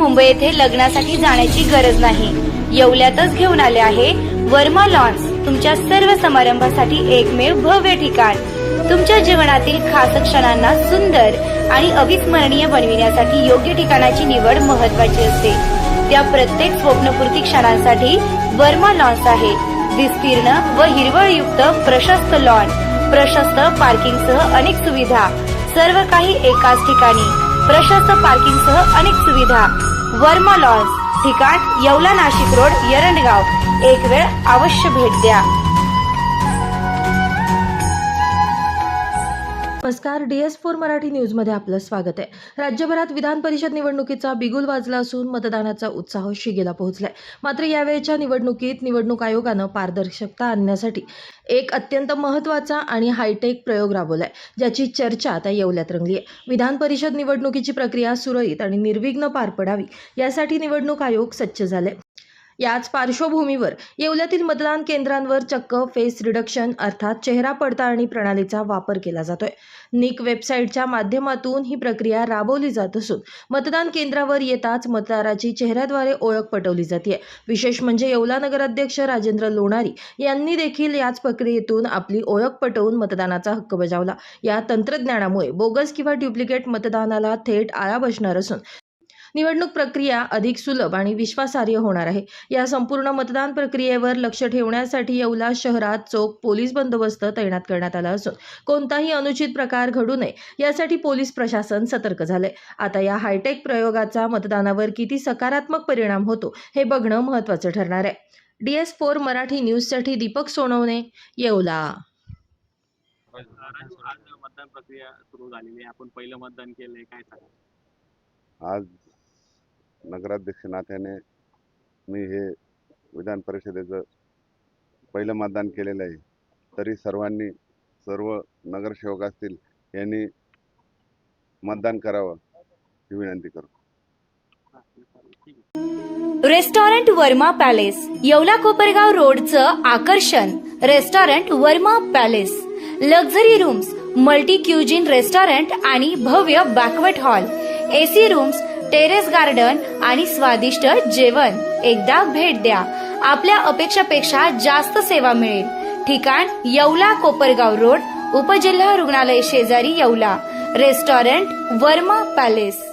मुंबई येथे लग्नासाठी जाण्याची गरज नाही। येवल्यातच घेऊन आले आहे वर्मा लॉन्स, तुमच्या सर्व समारंभासाठी एकमेव भव्य ठिकाण। तुमच्या जीवनातील खास क्षणांना सुंदर आणि अविस्मरणीय बनविण्यासाठी योग्य ठिकाणाची निवड महत्त्वाची असते। त्या प्रत्येक स्वप्नपूर्ती क्षणांसाठी वर्मा लॉन्स आहे। विस्तीर्ण व हिरवळयुक्त प्रशस्त लॉन, प्रशस्त पार्किंगसह अनेक सुविधा, सर्व काही एकाच ठिकाणी। प्रशस्त पार्किंगसह अनेक सुविधा। वर्मा लॉन्स, ठिकाण येवला नाशिक रोड एरंडगाव। एक वेळ अवश्य भेट द्या। नमस्कार, DS4 मराठी न्यूज मध्ये आपलं स्वागत आहे। राज्यभरात विधान परिषद निवडणुकीचा बिगुल वाजला असून मतदानाचा उत्साह शिगेला पोहोचलाय। मात्र यावेळच्या निवडणुकीत निवडणूक आयोगानं पारदर्शकता आणण्यासाठी एक अत्यंत महत्त्वाचा आणि हायटेक प्रयोग राबवलाय, ज्याची चर्चा आता येवल्यात रंगली आहे। विधान परिषद निवडणुकीची प्रक्रिया सुरळीत आणि निर्विघ्न पार पडावी यासाठी निवडणूक आयोग सज्ज झाले। याच पार्श्वभूमीवर येवल्यातील मतदान केंद्रांवर चक्क फेस रिडक्शन अर्थात चेहरा पडताळणी प्रणालीचा वापर केला जातोय। निक वेबसाईटच्या माध्यमातून ही प्रक्रिया राबवली जात असून मतदान केंद्रावर येताच मतदाराची चेहऱ्याद्वारे ओळख पटवली जाते। विशेष म्हणजे येवला नगराध्यक्ष राजेंद्र लोणारी यांनी देखील याच प्रक्रियेतून आपली ओळख पटवून मतदानाचा हक्क बजावला। या तंत्रज्ञानामुळे बोगस किंवा डुप्लिकेट मतदानाला थेट आळा बसणार असून निवडणूक प्रक्रिया अधिक सुलभ आणि विश्वासार्ह होणार आहे। या संपूर्ण मतदान प्रक्रियेवर लक्ष ठेवण्यासाठी येवला शहरात चोख पोलीस बंदोबस्त तैनात करण्यात आला असून कोणताही अनुचित प्रकार घडू नये यासाठी पोलीस प्रशासन सतर्क झाले। आता या हायटेक प्रयोगाचा मतदानावर किती सकारात्मक परिणाम होतो हे बघणं महत्त्वाचं ठरणार आहे। DS4 मराठी न्यूजसाठी दीपक सोनवणे, येवला। मतदान प्रक्रिया सुरू झालेली आहे। आपण पहिलं मतदान केलंय, काय सांगा? आज नगराध्यक्ष नात्याने मी हे विधान परिषदेचं पहिलं मतदान केलेलं आहे। तरी सर्वांनी, सर्व नगरसेवक असतील यांनी मतदान करावं ही विनंती करतो। रेस्टॉरंट वर्मा पॅलेस, येवला कोपरगाव रोडचं आकर्षण। Restaurant Verma Palace, luxury rooms, multi cuisine restaurant आणि भव्य banquet hall, AC rooms, terrace garden आणि स्वादिष्ट जेवण। एकदा भेट द्या, आपल्या अपेक्षापेक्षा जास्त सेवा मिळेल। ठिकाण येवला कोपरगाव रोड, उपजिल्हा रुग्णालय शेजारी येवला। Restaurant Verma palace.